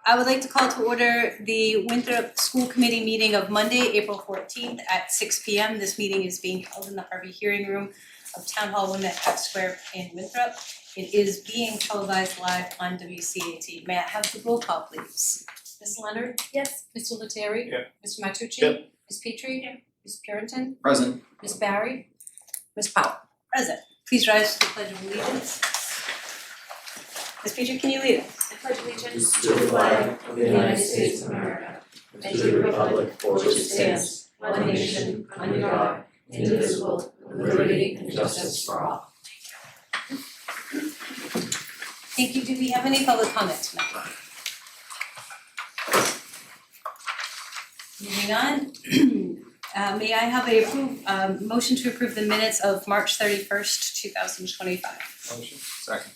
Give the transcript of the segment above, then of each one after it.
I would like to call to order the Winthrop School Committee meeting of Monday, April 14th at 6 p.m. This meeting is being held in the Harvey Hearing Room of Town Hall Women at Park Square in Winthrop. It is being televised live on WCAT. May I have the roll call, please? Ms. Leonard? Yes. Mr. Lettieri? Here. Mr. Matucci? Here. Ms. Petrie? Here. Ms. Purinton? Present. Ms. Barry? Ms. Powell? Present. Please rise to the Pledge of Allegiance. Ms. Petrie, can you lead us? I pledge allegiance to the flag of the United States of America, and to the republic for which it stands, one nation, under God, indivisible, with liberty and justice for all. Thank you. Do we have any public comment tonight? Moving on, may I have a motion to approve the minutes of March 31st, 2025? Motion. Second.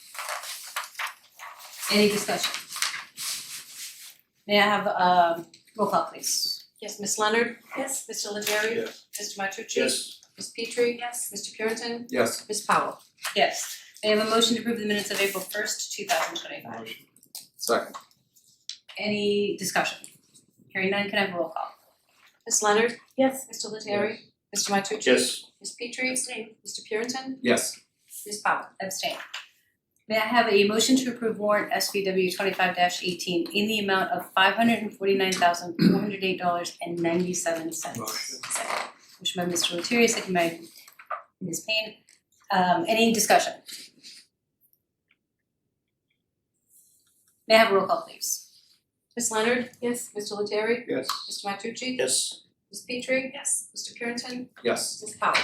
Any discussion? May I have roll call, please? Yes, Ms. Leonard? Yes. Mr. Lettieri? Yes. Mr. Matucci? Yes. Ms. Petrie? Yes. Mr. Purinton? Yes. Ms. Powell? Yes. May I have a motion to approve the minutes of April 1st, 2025? Motion. Second. Any discussion? Hearing none, can I have a roll call? Ms. Leonard? Yes. Mr. Lettieri? Mr. Matucci? Yes. Ms. Petrie? Abstain. Mr. Purinton? Yes. Ms. Powell? Abstain. May I have a motion to approve warrant SVW 25-18 in the amount of $549,408.97? Motion. Motion by Mr. Lettieri, second by Ms. Payne. Any discussion? May I have a roll call, please? Ms. Leonard? Yes. Mr. Lettieri? Yes. Mr. Matucci? Yes. Ms. Petrie? Yes. Mr. Purinton? Yes. Ms. Powell?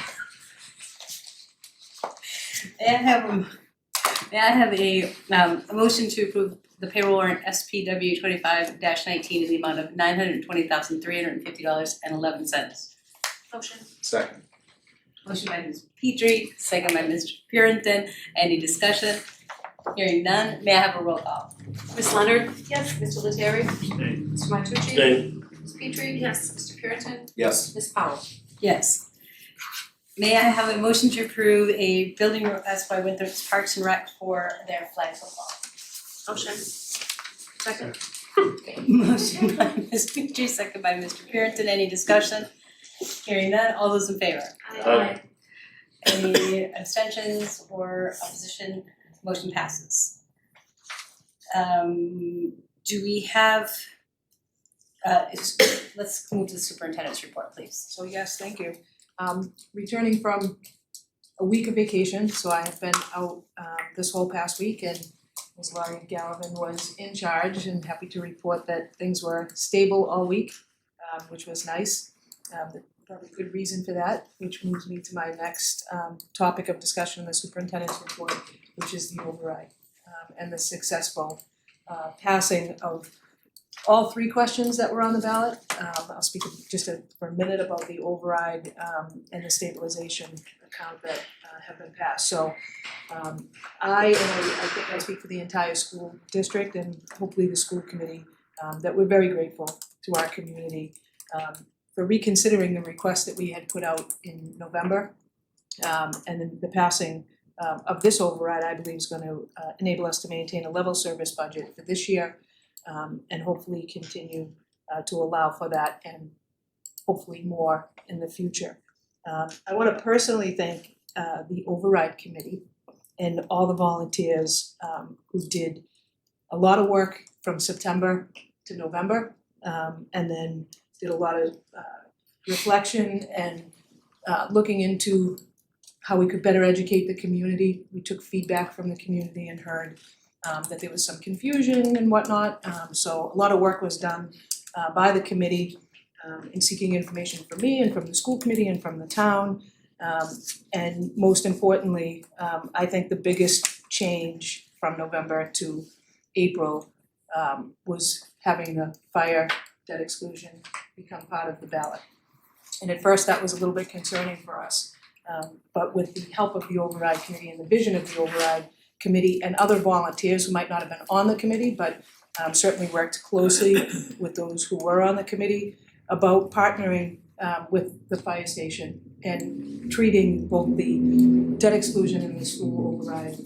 May I have a motion to approve the payroll warrant SPW 25-19 in the amount of $920,350.11? Motion. Second. Motion by Ms. Petrie, second by Mr. Purinton. Any discussion? Hearing none, may I have a roll call? Ms. Leonard? Yes. Mr. Lettieri? Abstain. Mr. Matucci? Abstain. Ms. Petrie? Yes. Mr. Purinton? Yes. Ms. Powell? Yes. May I have a motion to approve a building request by Winthrop's Parks and Rec for their flag football? Motion. Second. Motion by Ms. Petrie, second by Mr. Purinton. Any discussion? Hearing none, all those in favor? Aye. Any abstentions or opposition? Motion passes. Do we have, let's move to the superintendent's report, please. So yes, thank you. Returning from a week of vacation, so I have been out this whole past week, and Ms. Laurie Gallivan was in charge, and happy to report that things were stable all week, which was nice. Probably good reason for that, which moves me to my next topic of discussion in the superintendent's report, which is the override and the successful passing of all three questions that were on the ballot. I'll speak just for a minute about the override and the stabilization account that have been passed. So I think I speak for the entire school district and hopefully the school committee that we're very grateful to our community for reconsidering the request that we had put out in November. And then the passing of this override, I believe, is going to enable us to maintain a level service budget for this year. And hopefully continue to allow for that and hopefully more in the future. I want to personally thank the override committee and all the volunteers who did a lot of work from September to November, and then did a lot of reflection and looking into how we could better educate the community. We took feedback from the community and heard that there was some confusion and whatnot. So a lot of work was done by the committee in seeking information from me and from the school committee and from the town. And most importantly, I think the biggest change from November to April was having the fire debt exclusion become part of the ballot. And at first that was a little bit concerning for us. But with the help of the override committee and the vision of the override committee and other volunteers who might not have been on the committee, but certainly worked closely with those who were on the committee about partnering with the fire station and treating both the debt exclusion and the school override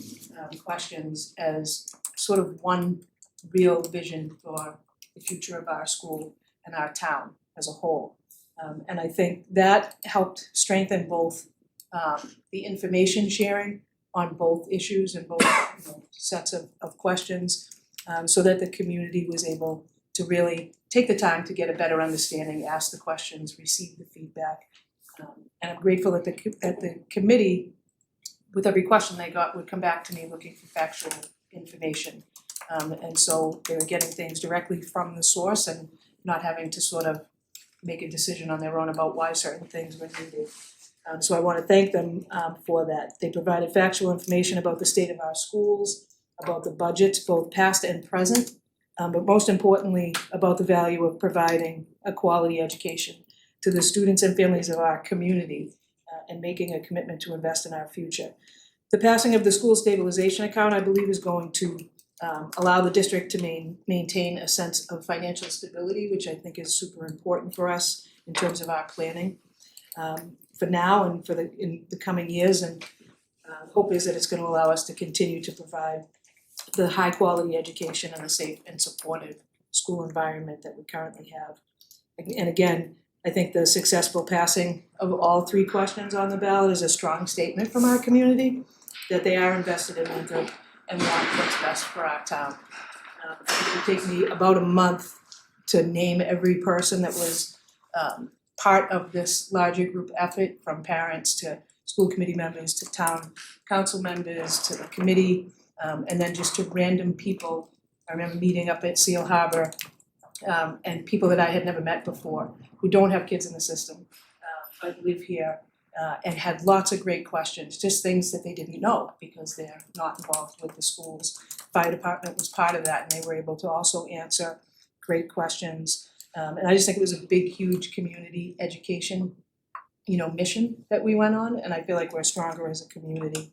questions as sort of one real vision for the future of our school and our town as a whole. And I think that helped strengthen both the information sharing on both issues and both sets of questions, so that the community was able to really take the time to get a better understanding, ask the questions, receive the feedback. And I'm grateful that the committee, with every question they got, would come back to me looking for factual information. And so they were getting things directly from the source and not having to sort of make a decision on their own about why certain things were needed. So I want to thank them for that. They provided factual information about the state of our schools, about the budgets, both past and present, but most importantly, about the value of providing a quality education to the students and families of our community, and making a commitment to invest in our future. The passing of the school stabilization account, I believe, is going to allow the district to maintain a sense of financial stability, which I think is super important for us in terms of our planning for now and in the coming years. And hope is that it's going to allow us to continue to provide the high quality education and a safe and supportive school environment that we currently have. And again, I think the successful passing of all three questions on the ballot is a strong statement from our community that they are invested in Winthrop and want what's best for our town. It would take me about a month to name every person that was part of this larger group effort, from parents to school committee members to town council members to the committee, and then just to random people. I remember meeting up at Seal Harbor and people that I had never met before who don't have kids in the system but live here, and had lots of great questions, just things that they didn't know because they're not involved with the schools. Fire department was part of that, and they were able to also answer great questions. And I just think it was a big, huge community education, mission that we went on, and I feel like we're stronger as a community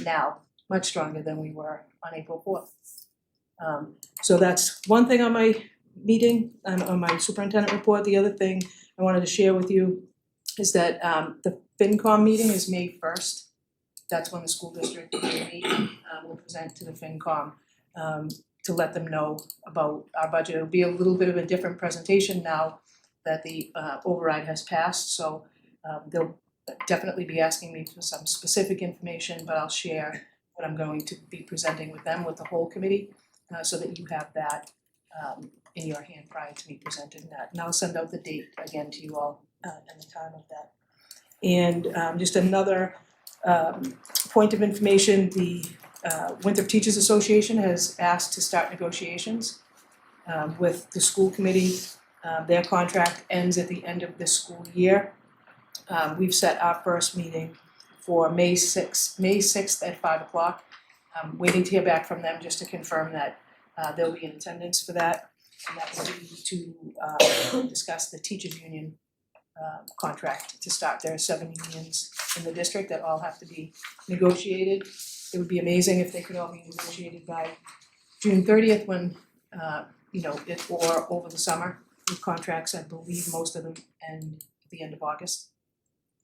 now, much stronger than we were on April 4th. So that's one thing on my meeting, on my superintendent report. The other thing I wanted to share with you is that the FinCom meeting is May 1st. That's when the school district will meet. We'll present to the FinCom to let them know about our budget. It'll be a little bit of a different presentation now that the override has passed, so they'll definitely be asking me for some specific information, but I'll share what I'm going to be presenting with them, with the whole committee, so that you have that in your hand prior to me presenting that. And I'll send out the date again to you all and the time of that. And just another point of information, the Winthrop Teachers Association has asked to start negotiations with the school committee. Their contract ends at the end of this school year. We've set our first meeting for May 6th at 5 o'clock. I'm waiting to hear back from them just to confirm that they'll be in attendance for that. And that will be to discuss the teachers union contract to start. There are 7 unions in the district that all have to be negotiated. It would be amazing if they could all be negotiated by June 30th when, or over the summer. With contracts, I believe most of them end at the end of August.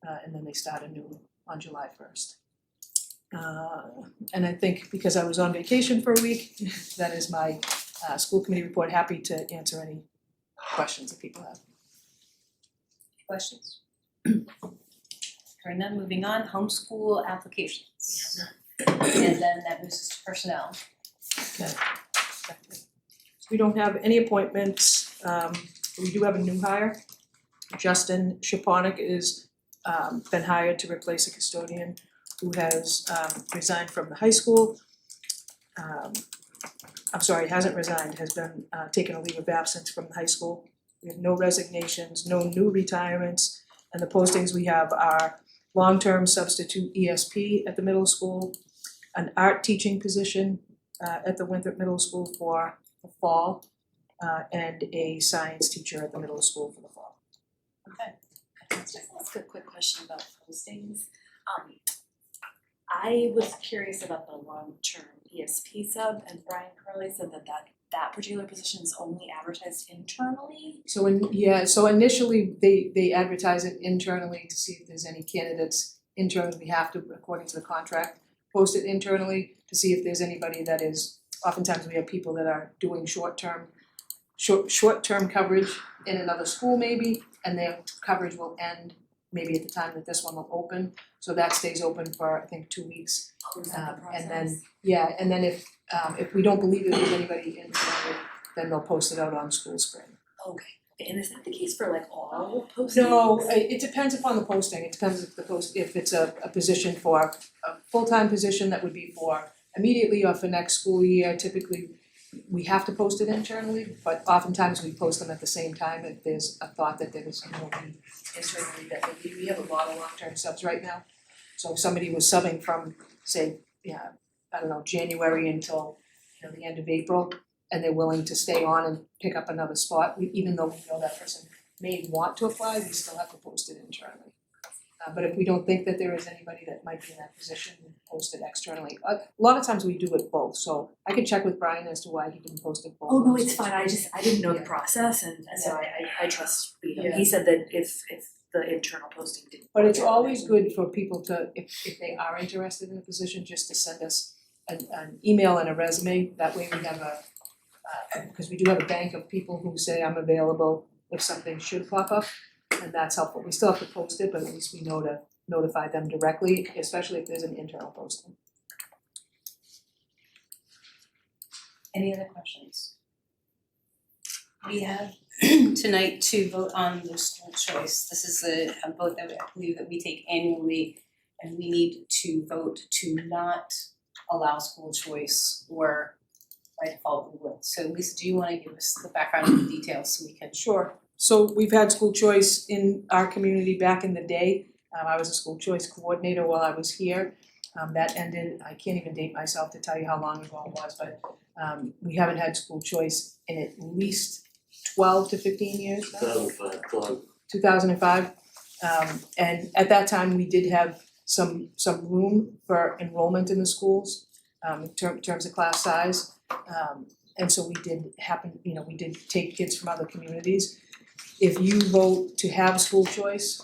And then they start anew on July 1st. And I think because I was on vacation for a week, that is my school committee report. Happy to answer any questions that people have. Questions? Hearing none, moving on, homeschool applications. And then that moves us to personnel. Okay. We don't have any appointments. We do have a new hire. Justin Shaponik is been hired to replace a custodian who has resigned from the high school. Hasn't resigned, has been taken a leave of absence from the high school. We have no resignations, no new retirements, and the postings we have are long-term substitute ESP at the middle school, an art teaching position at the Winthrop Middle School for the fall, and a science teacher at the middle school for the fall. Okay. Just ask a quick question about postings. I was curious about the long-term ESP sub, and Brian Curley said that particular position is only advertised internally. So initially they advertise it internally to see if there's any candidates internally. We have to, according to the contract, post it internally to see if there's anybody that is, oftentimes we have people that are doing short-term short-term coverage in another school maybe, and their coverage will end maybe at the time that this one will open. So that stays open for, I think, 2 weeks. Oh, is that the process? And then, yeah, and then if we don't believe that there's anybody in, then they'll post it out on School Spring. Okay, and is that the case for like all postings? No, it depends upon the posting, it depends if it's a position for, a full-time position that would be for immediately or for next school year, typically we have to post it internally, but oftentimes we post them at the same time if there's a thought that there's nobody internally that we have a lot of long-term subs right now. So if somebody was subbing from, say, I don't know, January until, the end of April, and they're willing to stay on and pick up another spot, even though we know that person may want to apply, we still have to post it internally. But if we don't think that there is anybody that might be in that position, we post it externally. A lot of times we do it both, so I can check with Brian as to why he didn't post it both. Oh, no, it's fine, I didn't know the Yeah. process, and so I trust, Yeah. he said that if the internal posting didn't. But it's always good for people to, if they are interested in a position, just to send us an email and a resume, that way we have because we do have a bank of people who say I'm available if something should pop up, and that's helpful. We still have to post it, but at least we know to notify them directly, especially if there's an internal posting. Any other questions? We have tonight to vote on the school choice. This is a vote that I believe that we take annually, and we need to vote to not allow school choice, or by default we would. So Lisa, do you wanna give us the background and the details so we can? Sure. So we've had school choice in our community back in the day. I was a school choice coordinator while I was here. That ended, I can't even date myself to tell you how long ago it was, but we haven't had school choice in at least 12 to 15 years now. 2005. And at that time, we did have some room for enrollment in the schools, in terms of class size. And so we did take kids from other communities. If you vote to have school choice,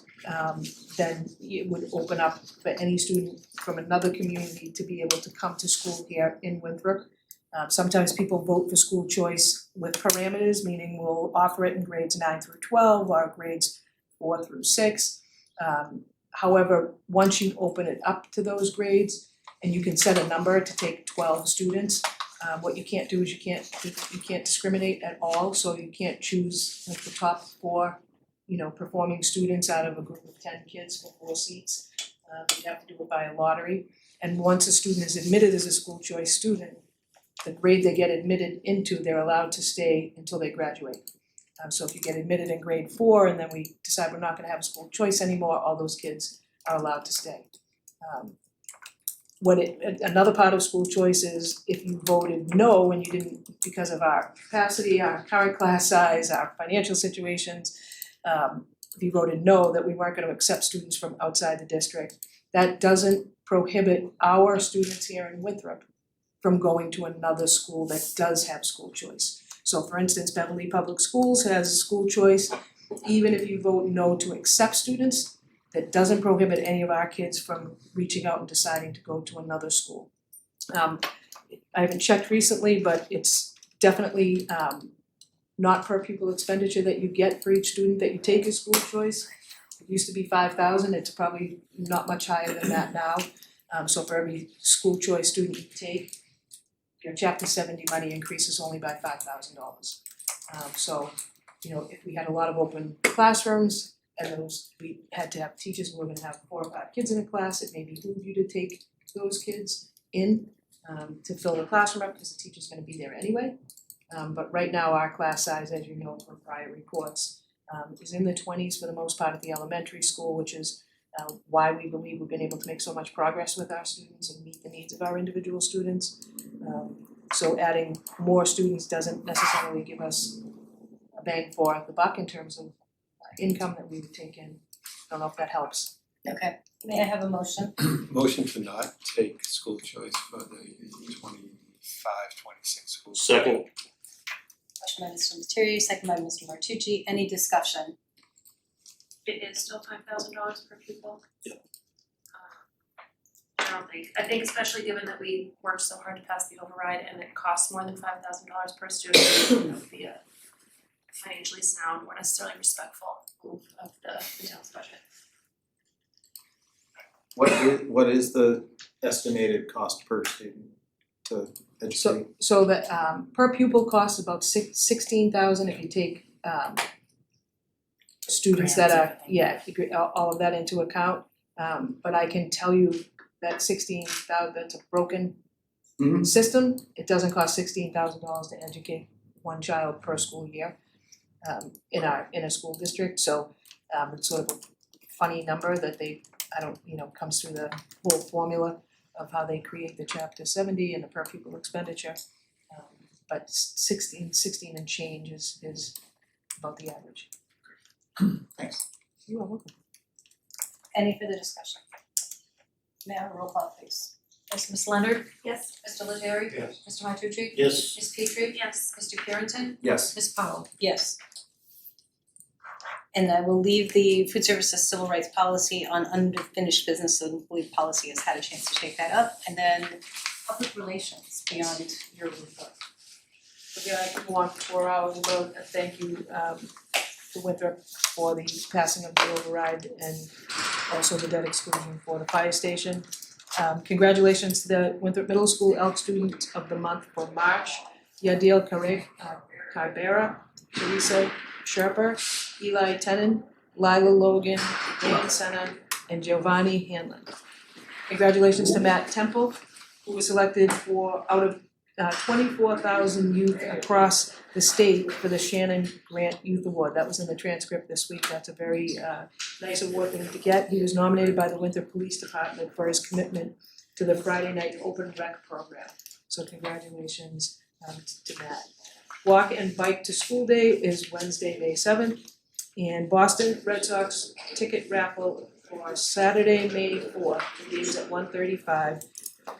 then it would open up for any student from another community to be able to come to school here in Winthrop. Sometimes people vote for school choice with parameters, meaning we'll offer it in grades 9 through 12 or grades 4 through 6. However, once you open it up to those grades and you can set a number to take 12 students, what you can't do is you can't discriminate at all, so you can't choose like the top 4, performing students out of a group of 10 kids for 4 seats. You have to do it by a lottery. And once a student is admitted as a school choice student, the grade they get admitted into, they're allowed to stay until they graduate. So if you get admitted in grade 4 and then we decide we're not gonna have school choice anymore, all those kids are allowed to stay. Another part of school choice is if you voted no and you didn't, because of our capacity, our current class size, our financial situations, if you voted no, that we weren't gonna accept students from outside the district, that doesn't prohibit our students here in Winthrop from going to another school that does have school choice. So for instance, Beverly Public Schools has school choice. Even if you vote no to accept students, that doesn't prohibit any of our kids from reaching out and deciding to go to another school. I haven't checked recently, but it's definitely not per pupil expenditure that you get for each student that you take as school choice. It used to be $5,000, it's probably not much higher than that now. So for every school choice student you take, your Chapter 70 money increases only by $5,000. So, if we had a lot of open classrooms and we had to have teachers who were gonna have 4 or 5 kids in a class, it may behoove you to take those kids in to fill the classroom up because the teacher's gonna be there anyway. But right now, our class size, as you know from prior reports, is in the 20s for the most part at the elementary school, which is why we believe we've been able to make so much progress with our students and meet the needs of our individual students. So adding more students doesn't necessarily give us a bang for the buck in terms of income that we would take in. I don't know if that helps. Okay, may I have a motion? Motion to not take school choice for the 25-26 school. Second. Motion by Mr. Lettieri, second by Mr. Martucci, any discussion? It is still $5,000 per pupil. Yeah. I think especially given that we worked so hard to pass the override and it costs more than $5,000 per student, that would be a financially sound or necessarily respectful of the town's budget. What is the estimated cost per student to educate? So the per pupil cost is about 16,000 if you take students that are, if you get all of that into account. But I can tell you that 16,000, that's a broken system. It doesn't cost $16,000 to educate one child per school year in a school district. So it's sort of a funny number that comes through the whole formula of how they create the chapter 70 and the per pupil expenditure. But 16 and change is about the average. Thanks. You are welcome. Any further discussion? Now, roll call please. Ms. Leonard? Yes. Mr. Lettieri? Yes. Mr. Martucci? Yes. Ms. Petrie? Yes. Mr. Purinton? Yes. Ms. Powell? Yes. And I will leave the food services civil rights policy on unfinished business, so the employee policy has had a chance to take that up. And then public relations beyond your report. Again, I could go on for 4 hours, but thank you to Winthrop for the passing of the override and also the debt exclusion for the fire station. Congratulations to the Winthrop Middle School Elk Student of the Month for March, Yadil Carrera, Teresa Sherper, Eli Tenen, Lila Logan, Dan Senna, and Giovanni Hanlon. Congratulations to Matt Temple, who was selected out of 24,000 youth across the state for the Shannon Grant Youth Award. That was in the transcript this week. That's a very nice award for him to get. He was nominated by the Winthrop Police Department for his commitment to the Friday night open rec program. So congratulations to Matt. Walk and Bike to School Day is Wednesday, May 7th. And Boston Red Sox ticket raffle for Saturday, May 4th, begins at 1:35.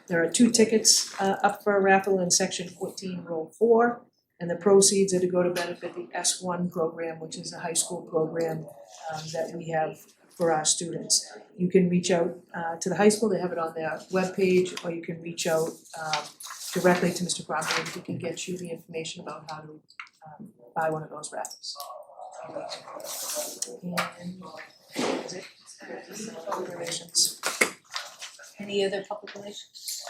There are 2 tickets up for a raffle in section 14, row 4, and the proceeds are to go to benefit the S1 program, which is a high school program that we have for our students. You can reach out to the high school, they have it on their webpage, or you can reach out directly to Mr. Crawford, and he can get you the information about how to buy one of those raffles. And that's it. Public relations. Any other public relations?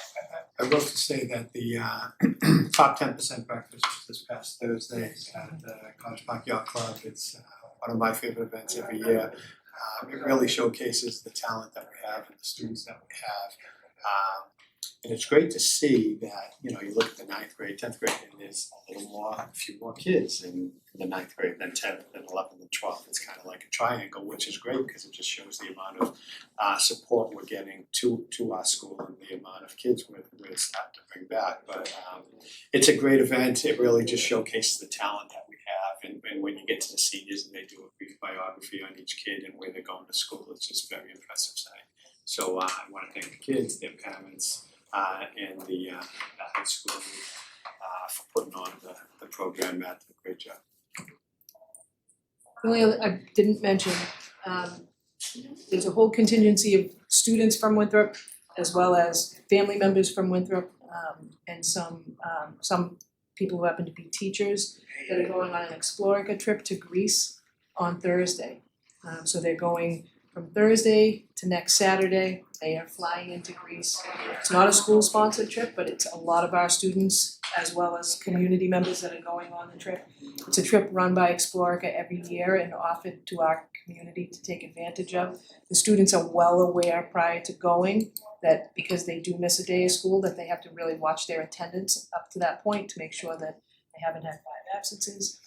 I wrote to say that the top 10% breakfast was this past Thursday at the College Park Yacht Club. It's one of my favorite events every year. It really showcases the talent that we have and the students that we have. And it's great to see that, you look at the 9th grade, 10th grade, and there's a few more kids in the 9th grade than 10th, than 11th, and 12th. It's kind of like a triangle, which is great because it just shows the amount of support we're getting to our school and the amount of kids we're starting to bring back. But it's a great event. It really just showcases the talent that we have. And when you get to the seniors and they do a brief biography on each kid and where they're going to school, it's just very impressive sight. So I want to thank the kids, their parents, and the high school for putting on the program. Matt did a great job. The only other, I didn't mention, there's a whole contingency of students from Winthrop as well as family members from Winthrop and some people who happen to be teachers that are going on an Explorica trip to Greece on Thursday. So they're going from Thursday to next Saturday. They are flying into Greece. It's not a school-sponsored trip, but it's a lot of our students as well as community members that are going on the trip. It's a trip run by Explorica every year and offered to our community to take advantage of. The students are well aware prior to going that because they do miss a day of school, that they have to really watch their attendance up to that point to make sure that they haven't had 5 absences.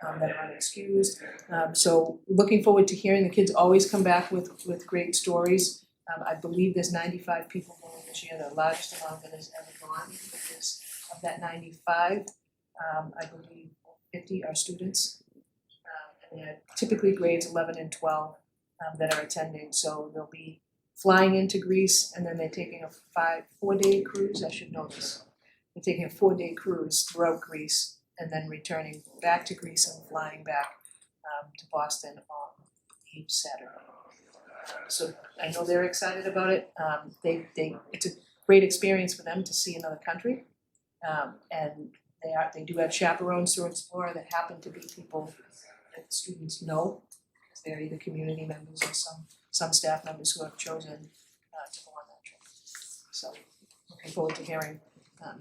That are unexcused. So looking forward to hearing the kids always come back with great stories. I believe there's 95 people going this year, the largest amount that has ever gone. Because of that 95, I believe 50 are students. And they're typically grades 11 and 12 that are attending. So they'll be flying into Greece and then they're taking a 4-day cruise. I should know this. They're taking a 4-day cruise throughout Greece and then returning back to Greece and flying back to Boston on each Saturday. So I know they're excited about it. It's a great experience for them to see another country. And They do have chaperones to explore that happen to be people that the students know, because they're either community members or some staff members who have chosen to go on that trip. So looking forward to hearing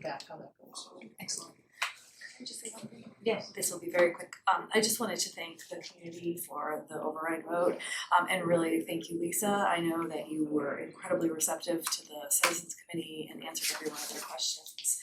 back how that goes. Excellent. Can I just say one thing? Yes. This will be very quick. I just wanted to thank the community for the override vote, and really thank you, Lisa. I know that you were incredibly receptive to the Citizens Committee and answered every one of their questions.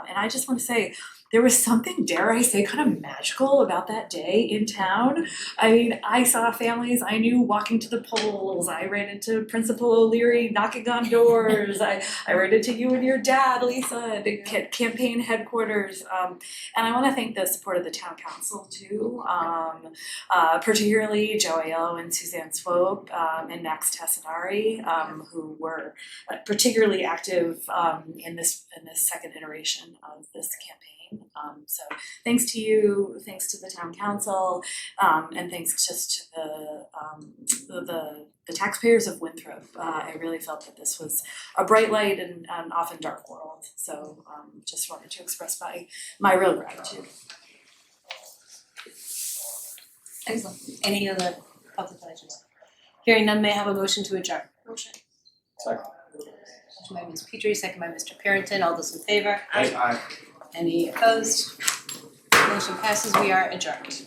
And I just want to say, there was something, dare I say, kind of magical about that day in town. I mean, I saw families I knew walking to the polls. I ran into Principal O'Leary knocking on doors. I ran into you and your dad, Lisa, at the campaign headquarters. And I want to thank the support of the town council too, particularly Joelle and Suzanne Swope and Max Tassinari, who were particularly active in this second iteration of this campaign. So thanks to you, thanks to the town council, and thanks just to the taxpayers of Winthrop. I really felt that this was a bright light in an often dark world. So just wanted to express my real gratitude. Excellent. Any other public relations? Hearing none, may I have a motion to adjourn? Motion. Second. Motion by Ms. Petrie, second by Mr. Parrington. All those in favor? Aye. Any opposed? Motion passes. We are adjourned.